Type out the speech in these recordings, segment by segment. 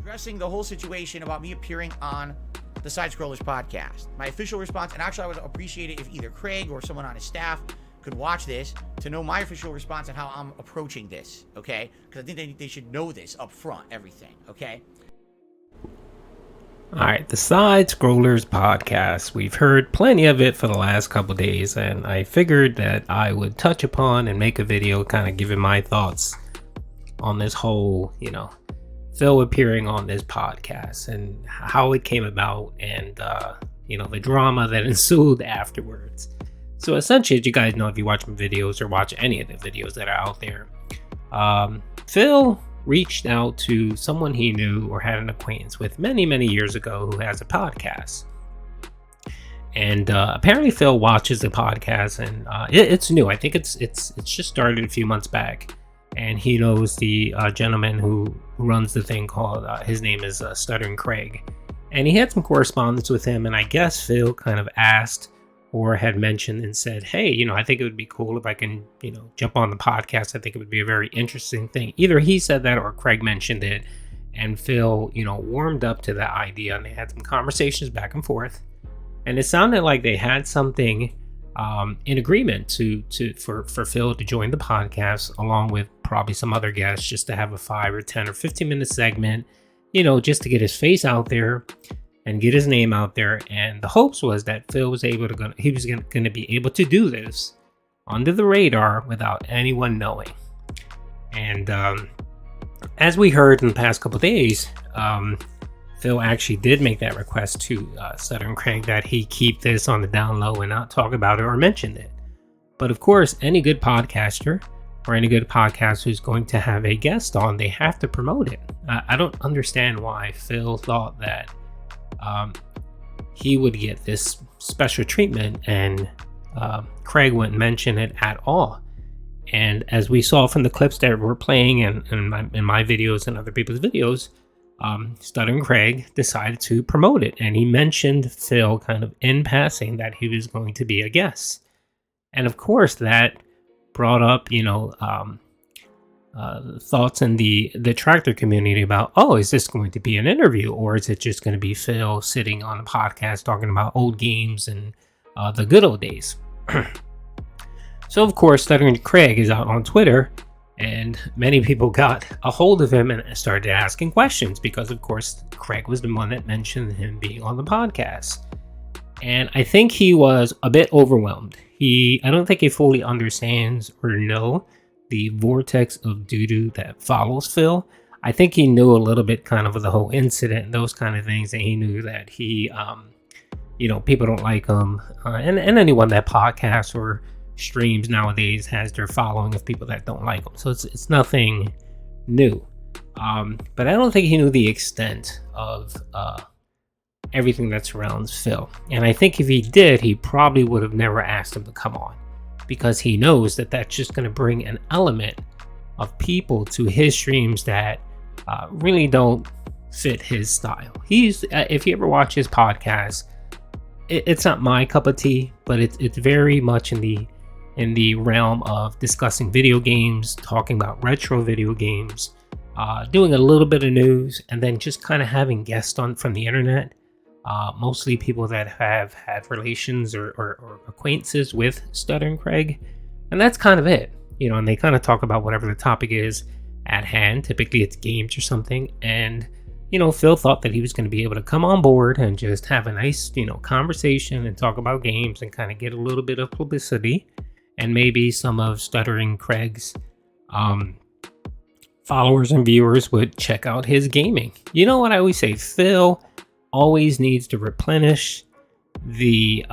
addressing the whole situation about me appearing on the Side Scrollers podcast. My official response, and actually I would appreciate it if either Craig or someone on his staff could watch this to know my official response and how I'm approaching this, okay? Because I think they should know this up front, everything, okay? All right, the Side Scrollers podcast. We've heard plenty of it for the last couple days, and I figured that I would touch upon and make a video kind of giving my thoughts on this whole, Phil appearing on this podcast and how it came about and, the drama that ensued afterwards. So essentially, as you guys know, if you watch my videos or watch any of the videos that are out there, Phil reached out to someone he knew or had an acquaintance with many, many years ago who has a podcast. And apparently Phil watches the podcast, and it's new. I think it's just started a few months back. And he knows the gentleman who runs the thing called, his name is Stuttering Craig. And he had some correspondence with him, and I guess Phil kind of asked or had mentioned and said, hey, I think it would be cool if I can, jump on the podcast. I think it would be a very interesting thing. Either he said that or Craig mentioned it, and Phil, warmed up to that idea, and they had some conversations back and forth. And it sounded like they had something in agreement for Phil to join the podcast along with probably some other guests, just to have a 5 or 10 or 15 minute segment, just to get his face out there and get his name out there. And the hopes was that Phil was going to be able to do this under the radar without anyone knowing. And as we heard in the past couple of days, Phil actually did make that request to Stuttering Craig that he keep this on the down low and not talk about it or mention it. But of course, any good podcaster or any good podcast who's going to have a guest on, they have to promote it. I don't understand why Phil thought that he would get this special treatment and Craig wouldn't mention it at all. And as we saw from the clips that we're playing in my videos and other people's videos, Stuttering Craig decided to promote it, and he mentioned Phil kind of in passing that he was going to be a guest. And of course that brought up thoughts in the tractor community about, is this going to be an interview, or is it just going to be Phil sitting on a podcast talking about old games and the good old days? So of course Stuttering Craig is out on Twitter, and many people got a hold of him and started asking questions because, of course, Craig was the one that mentioned him being on the podcast. And I think he was a bit overwhelmed. I don't think he fully understands or know the vortex of doo-doo that follows Phil. I think he knew a little bit kind of the whole incident and those kind of things, and he knew that he, people don't like him. And anyone that podcasts or streams nowadays has their following of people that don't like them, so it's nothing new, but I don't think he knew the extent of everything that surrounds Phil. And I think if he did, he probably would have never asked him to come on, because he knows that that's just going to bring an element of people to his streams that really don't fit his style. He's if you ever watch his podcast, it's not my cup of tea, but it's very much in the realm of discussing video games, talking about retro video games, doing a little bit of news, and then just kind of having guests on from the internet, mostly people that have had relations or acquaintances with Stuttering Craig. And that's kind of it, and they kind of talk about whatever the topic is at hand. Typically it's games or something. And, Phil thought that he was going to be able to come on board and just have a nice, conversation and talk about games and kind of get a little bit of publicity. And maybe some of Stuttering Craig's followers and viewers would check out his gaming. You know what I always say? Phil always needs to replenish the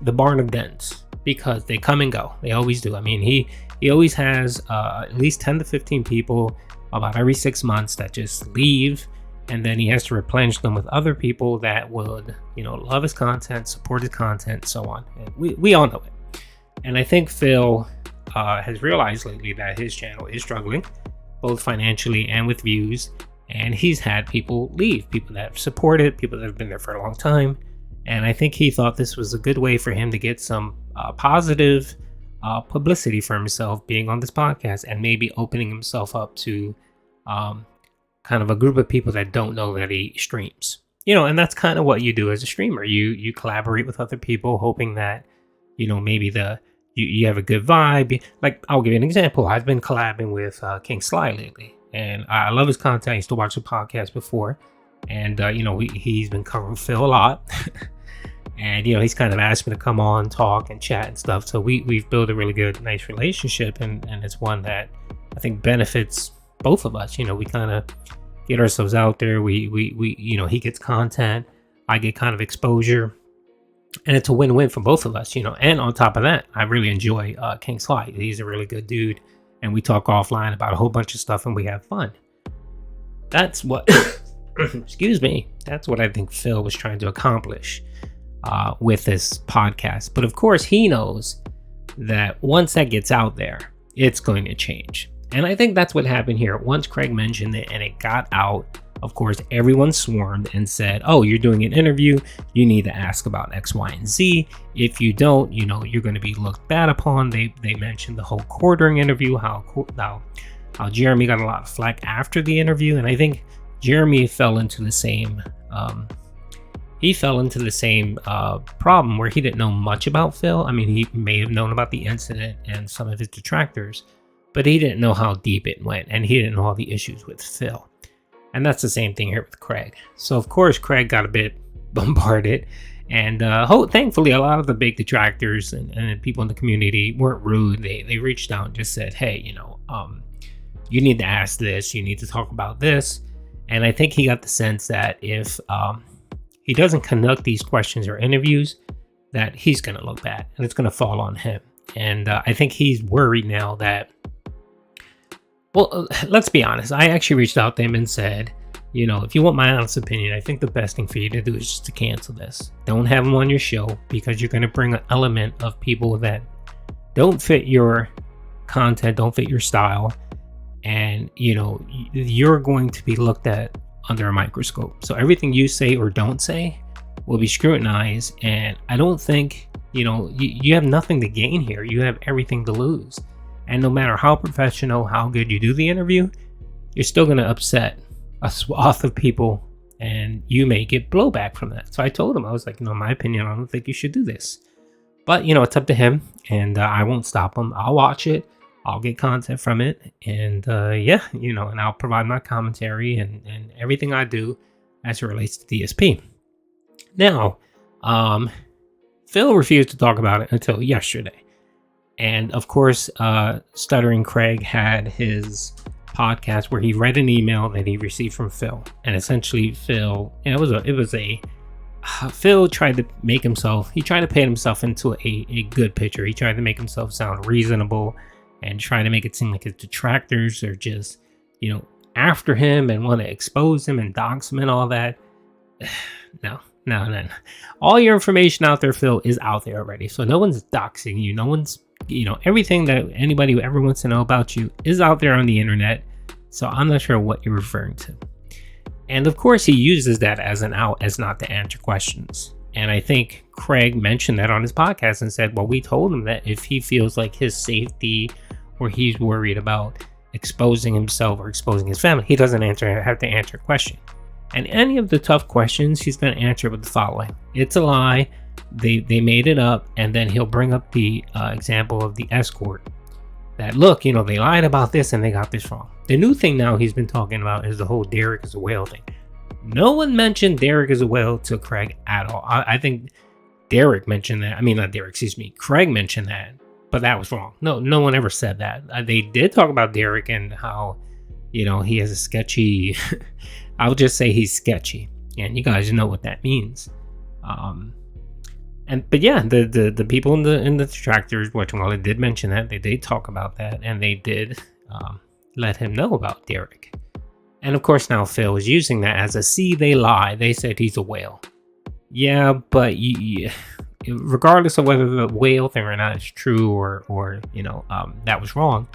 barn of dents, because they come and go. They always do. I mean, he always has at least 10 to 15 people about every 6 months that just leave, and then he has to replenish them with other people that would, love his content, support his content, so on. And we all know it. And I think Phil has realized lately that his channel is struggling, both financially and with views. And he's had people leave, people that have supported, people that have been there for a long time. And I think he thought this was a good way for him to get some positive publicity for himself being on this podcast, and maybe opening himself up to kind of a group of people that don't know that he streams. And that's kind of what you do as a streamer. You collaborate with other people, hoping that, maybe you have a good vibe. Like, I'll give you an example. I've been collabing with King Sly lately, and I love his content. I used to watch the podcast before, and he's been covering Phil a lot. And he's kind of asked me to come on, talk, and chat and stuff. So we've built a really good, nice relationship, and it's one that I think benefits both of us. We kind of get ourselves out there. We he gets content, I get kind of exposure, and it's a win-win for both of us. And on top of that, I really enjoy King Sly. He's a really good dude, and we talk offline about a whole bunch of stuff, and we have fun. That's what excuse me, that's what I think Phil was trying to accomplish with this podcast. But of course, he knows that once that gets out there, it's going to change. And I think that's what happened here. Once Craig mentioned it and it got out, of course, everyone swarmed and said, oh, you're doing an interview, you need to ask about X, Y, and Z. If you don't, you're going to be looked bad upon. They mentioned the whole quartering interview, how Jeremy got a lot of flack after the interview. And I think Jeremy fell into the same problem where he didn't know much about Phil. I mean, he may have known about the incident and some of his detractors, but he didn't know how deep it went, and he didn't know all the issues with Phil. And that's the same thing here with Craig. So of course, Craig got a bit bombarded, and thankfully, a lot of the big detractors and people in the community weren't rude. They reached out and just said, hey, you need to ask this, you need to talk about this. And I think he got the sense that if he doesn't conduct these questions or interviews, that he's going to look bad and it's going to fall on him. And I think he's worried now that, well, let's be honest. I actually reached out to him and said, if you want my honest opinion, I think the best thing for you to do is just to cancel this. Don't have him on your show, because you're going to bring an element of people that don't fit your content, don't fit your style. And, you're going to be looked at under a microscope. So everything you say or don't say will be scrutinized. And I don't think, you have nothing to gain here. You have everything to lose. And no matter how professional, how good you do the interview, you're still going to upset a swath of people, and you may get blowback from that. So I told him, I was like, in my opinion, I don't think you should do this. But, it's up to him, and I won't stop him. I'll watch it. I'll get content from it, and and I'll provide my commentary and everything I do as it relates to DSP. Now, Phil refused to talk about it until yesterday. And of course, Stuttering Craig had his podcast where he read an email that he received from Phil. And essentially Phil, Phil tried to make himself, he tried to paint himself into a good picture. He tried to make himself sound reasonable and try to make it seem like his detractors are just, after him and want to expose him and dox him and all that. No. All your information out there, Phil, is out there already. So no one's doxing you. No one's, everything that anybody who ever wants to know about you is out there on the internet. So I'm not sure what you're referring to. And of course, he uses that as an out as not to answer questions. And I think Craig mentioned that on his podcast and said, well, we told him that if he feels like his safety or he's worried about exposing himself or exposing his family, he doesn't have to answer a question. And any of the tough questions, he's going to answer with the following. It's a lie. They made it up. And then he'll bring up the example of the escort. That, look, they lied about this and they got this wrong. The new thing now he's been talking about is the whole Derek is a whale thing. No one mentioned Derek is a whale to Craig at all. I think Derek mentioned that. I mean, not Derek, excuse me. Craig mentioned that, but that was wrong. No one ever said that. They did talk about Derek and how, he has a sketchy... I'll just say he's sketchy, and you guys know what that means. But yeah, the people in the detractors, they did mention that. They did talk about that, and they did let him know about Derek. And of course, now Phil is using that as they lie. They said he's a whale. Yeah, but regardless of whether the whale thing or not is true or that was wrong,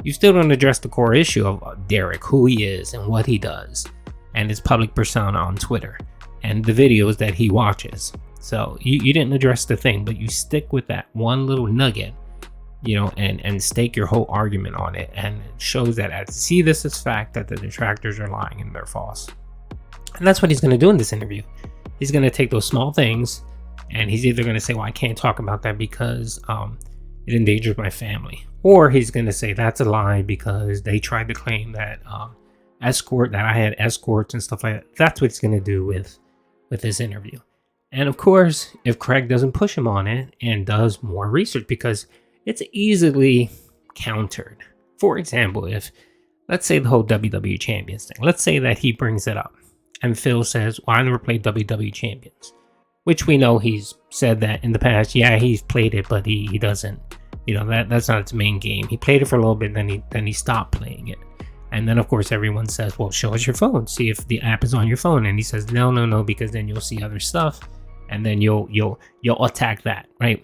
you still don't address the core issue of Derek, who he is and what he does, and his public persona on Twitter, and the videos that he watches. So you didn't address the thing, but you stick with that one little nugget, and stake your whole argument on it, and it shows that as see this as fact that the detractors are lying and they're false. And that's what he's going to do in this interview. He's going to take those small things, and he's either going to say, well, I can't talk about that because it endangers my family, or he's going to say that's a lie because they tried to claim that I had escorts and stuff like that. That's what he's going to do with this interview. And of course, if Craig doesn't push him on it and does more research, because it's easily countered. For example, if let's say the whole WWE Champions thing, let's say that he brings it up and Phil says, well, I never played WWE Champions, which we know he's said that in the past. Yeah, he's played it, but he doesn't, that's not its main game. He played it for a little bit, then he stopped playing it. And then of course everyone says, well, show us your phone, see if the app is on your phone. And he says, no, because then you'll see other stuff and then you'll attack that, right?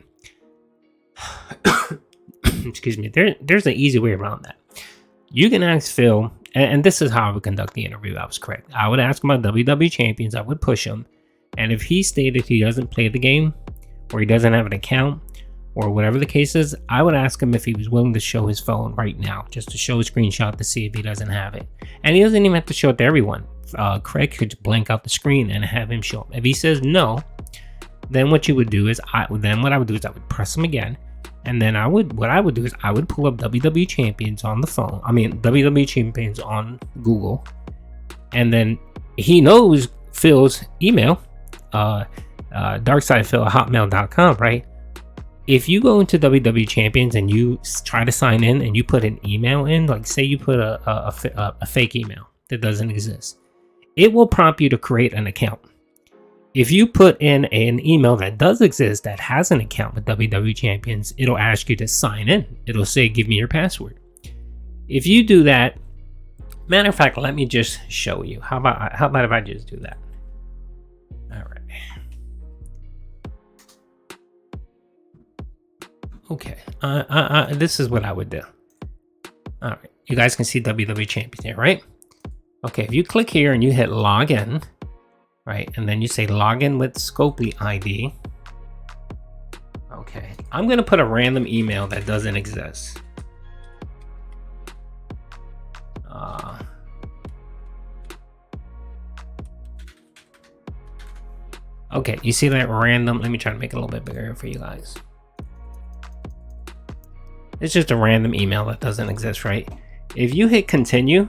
Excuse me. There's an easy way around that. You can ask Phil, and this is how I would conduct the interview. That was correct. I would ask him about WWE Champions. I would push him. And if he stated he doesn't play the game, or he doesn't have an account, or whatever the case is, I would ask him if he was willing to show his phone right now, just to show a screenshot to see if he doesn't have it. And he doesn't even have to show it to everyone. Craig could just blank out the screen and have him show him. If he says no, then what I would do is I would press him again. And then I would pull up WWE Champions on the phone. WWE Champions on Google. And then he knows Phil's email, darksidephil@hotmail.com, right? If you go into WWE Champions and you try to sign in and you put an email in, like say you put a fake email that doesn't exist, it will prompt you to create an account. If you put in an email that does exist, that has an account with WWE Champions, it'll ask you to sign in. It'll say, give me your password. If you do that, matter of fact, let me just show you. How about if I just do that? All right. Okay. This is what I would do. All right. You guys can see WWE Champions here, right? Okay. If you click here and you hit login, right, and then you say login with Scopely ID. Okay, I'm gonna put a random email that doesn't exist. Okay, you see that random? Let me try to make it a little bit bigger for you guys. It's just a random email that doesn't exist, right? If you hit continue,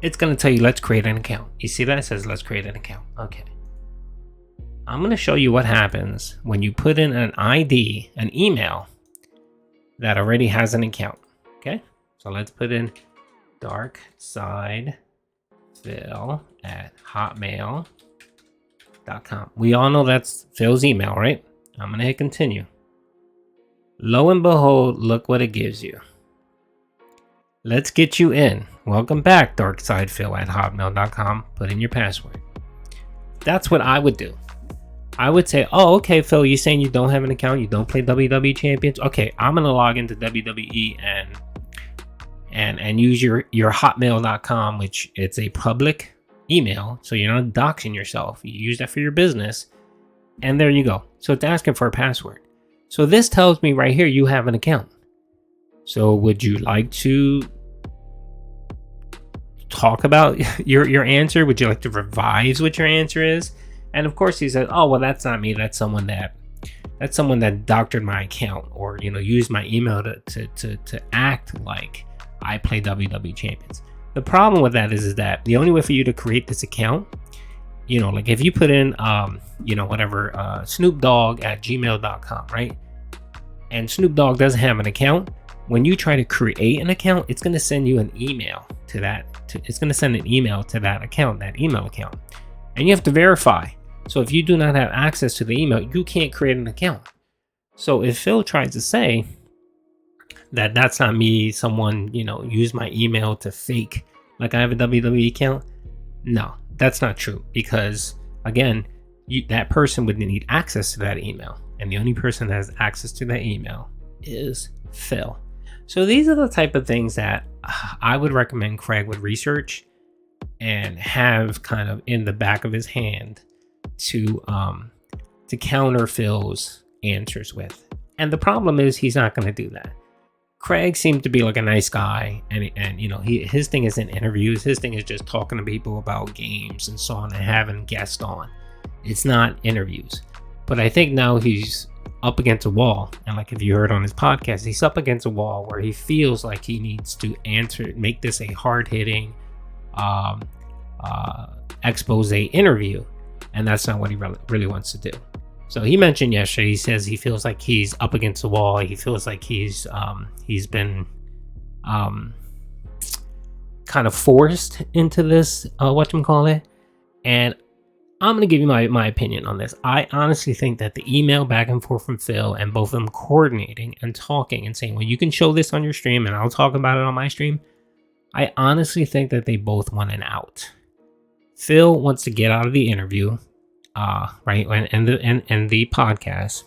it's going to tell you, let's create an account. You see that? It says, let's create an account. Okay. I'm going to show you what happens when you put in an ID, an email that already has an account. Okay. So let's put in darksidephil@hotmail.com. We all know that's Phil's email, right? I'm going to hit continue. Lo and behold, look what it gives you. Let's get you in. Welcome back, darksidephil@hotmail.com. Put in your password. That's what I would do. I would say, oh, okay, Phil, you're saying you don't have an account, you don't play WWE Champions. Okay, I'm gonna log into WWE and use your hotmail.com, which it's a public email, so you're not doxing yourself. You use that for your business, and there you go. So it's asking for a password. So this tells me right here you have an account. So would you like to talk about your answer? Would you like to revise what your answer is? And of course he said, oh, well, that's not me. That's someone that doctored my account, or, used my email to act like I play WWE Champions. The problem with that is that the only way for you to create this account, like if you put in, Snoop Dogg @gmail.com, right? And Snoop Dogg doesn't have an account. When you try to create an account, it's going to send you an email to that. It's going to send an email to that account, that email account. And you have to verify. So if you do not have access to the email, you can't create an account. So if Phil tries to say that that's not me, someone, used my email to fake like I have a WWE account, no, that's not true. Because again, that person would need access to that email. And the only person that has access to that email is Phil. So these are the type of things that I would recommend Craig would research and have kind of in the back of his hand to counter Phil's answers with. And the problem is he's not going to do that. Craig seemed to be like a nice guy, and you know, his thing isn't interviews. His thing is just talking to people about games and so on and having guests on. It's not interviews. But I think now he's up against a wall, and like if you heard on his podcast, he's up against a wall where he feels like he needs to make this a hard-hitting expose interview, and that's not what he really wants to do. So he mentioned yesterday, he says he feels like he's up against the wall. He feels like he's been kind of forced into this whatchamacallit. And I'm going to give you my opinion on this. I honestly think that the email back and forth from Phil and both of them coordinating and talking and saying, well, you can show this on your stream and I'll talk about it on my stream. I honestly think that they both want an out. Phil wants to get out of the interview, right, and the podcast,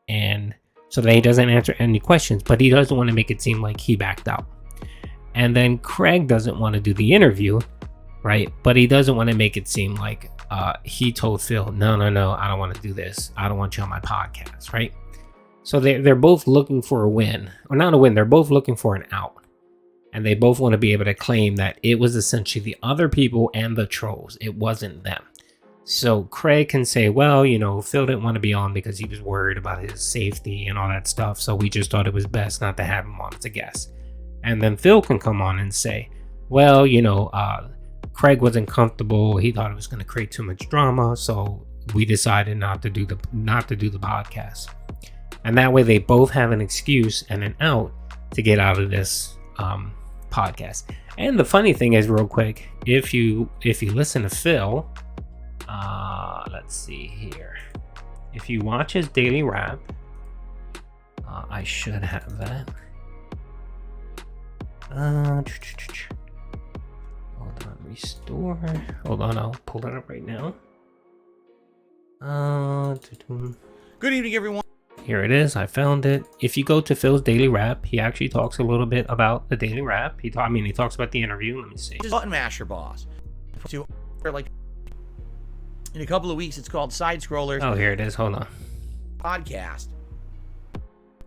and so that he doesn't answer any questions, but he doesn't want to make it seem like he backed out. And then Craig doesn't want to do the interview, right, but he doesn't want to make it seem like he told Phil, no, I don't want to do this. I don't want you on my podcast, right? So they're both looking for a win, or not a win. They're both looking for an out. And they both want to be able to claim that it was essentially the other people and the trolls. It wasn't them. So Craig can say, well, you know, Phil didn't want to be on because he was worried about his safety and all that stuff. So we just thought it was best not to have him on as a guest. And then Phil can come on and say, well, you know, Craig wasn't comfortable. He thought it was going to create too much drama. So we decided not to do the podcast. And that way they both have an excuse and an out to get out of this podcast. And the funny thing is, real quick, if you listen to Phil, let's see here, if you watch his daily rap, I should have that. Hold on, restore. Hold on, I'll pull it up right now. Good evening, everyone. Here it is. I found it. If you go to Phil's daily rap, he actually talks a little bit about the daily rap. He talks about the interview. Let me see. Button Masher Boss. Like in a couple of weeks, it's called Side Scrollers. Oh, here it is. Hold on. Podcast.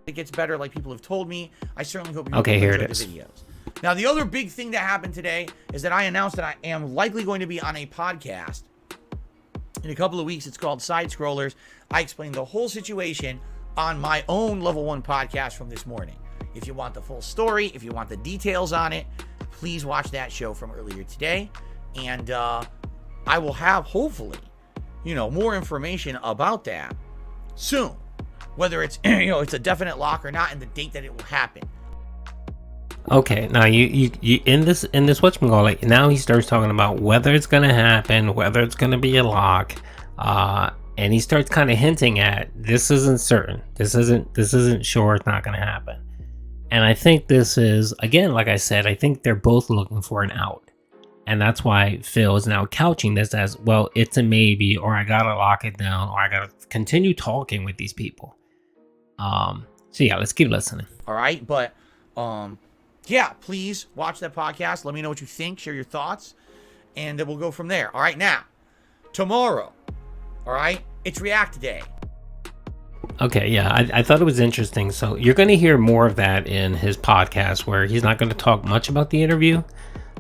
It gets better, like people have told me. I certainly hope you here enjoy it is. the videos. Now, the other big thing that happened today is that I announced that I am likely going to be on a podcast in a couple of weeks. It's called Side Scrollers. I explained the whole situation on my own Level 1 podcast from this morning. If you want the full story, if you want the details on it, please watch that show from earlier today. And I will have, hopefully, you know, more information about that soon. Whether it's, you know, it's a definite lock or not, and the date that it will happen. Okay, now you in this whatchamacallit, now he starts talking about whether it's gonna happen, whether it's gonna be a lock, and he starts kind of hinting at this isn't certain, this isn't sure, it's not gonna happen. And I think this is, again, like I said, I think they're both looking for an out, and that's why Phil is now couching this as, well, it's a maybe, or I gotta lock it down, or I gotta continue talking with these people. So yeah, let's keep listening. All right, but yeah, please watch that podcast. Let me know what you think. Share your thoughts, and we'll go from there. All right, now, tomorrow, all right, it's React Day. Okay, yeah, I thought it was interesting. So you're going to hear more of that in his podcast, where he's not going to talk much about the interview.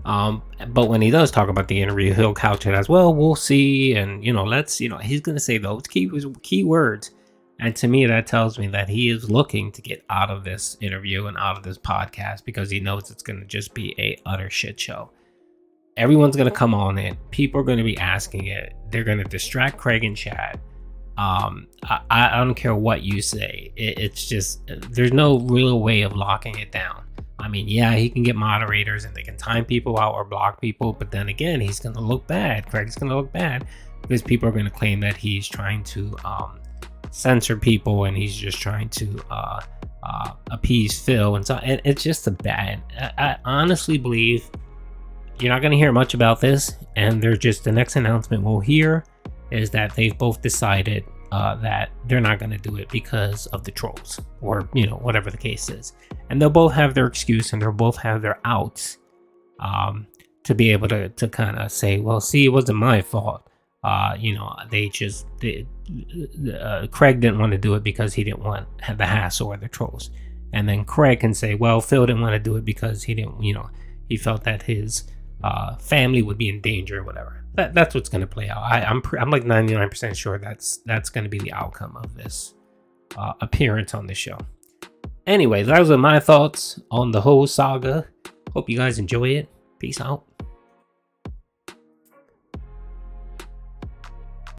But when he does talk about the interview, he'll couch it as, well, we'll see. And, you know, he's going to say those key words. And to me, that tells me that he is looking to get out of this interview and out of this podcast because he knows it's going to just be a utter shit show. Everyone's going to come on it. People are going to be asking it. They're going to distract Craig and Chad. I don't care what you say. It's just, there's no real way of locking it down. I mean, yeah, he can get moderators and they can time people out or block people. But then again, he's going to look bad. Craig's going to look bad because people are going to claim that he's trying to censor people and he's just trying to appease Phil. And so it's just a bad. I honestly believe you're not going to hear much about this. And they're just, the next announcement we'll hear is that they've both decided that they're not going to do it because of the trolls, or, you know, whatever the case is. And they'll both have their excuse and they'll both have their outs to be able to kind of say, well, see, it wasn't my fault. You know, Craig didn't want to do it because he didn't want the hassle or the trolls. And then Craig can say, well, Phil didn't want to do it because he didn't, he felt that his family would be in danger or whatever. That's what's going to play out. I'm like 99% sure that's going to be the outcome of this appearance on the show. Anyway, those are my thoughts on the whole saga. Hope you guys enjoy it. Peace out.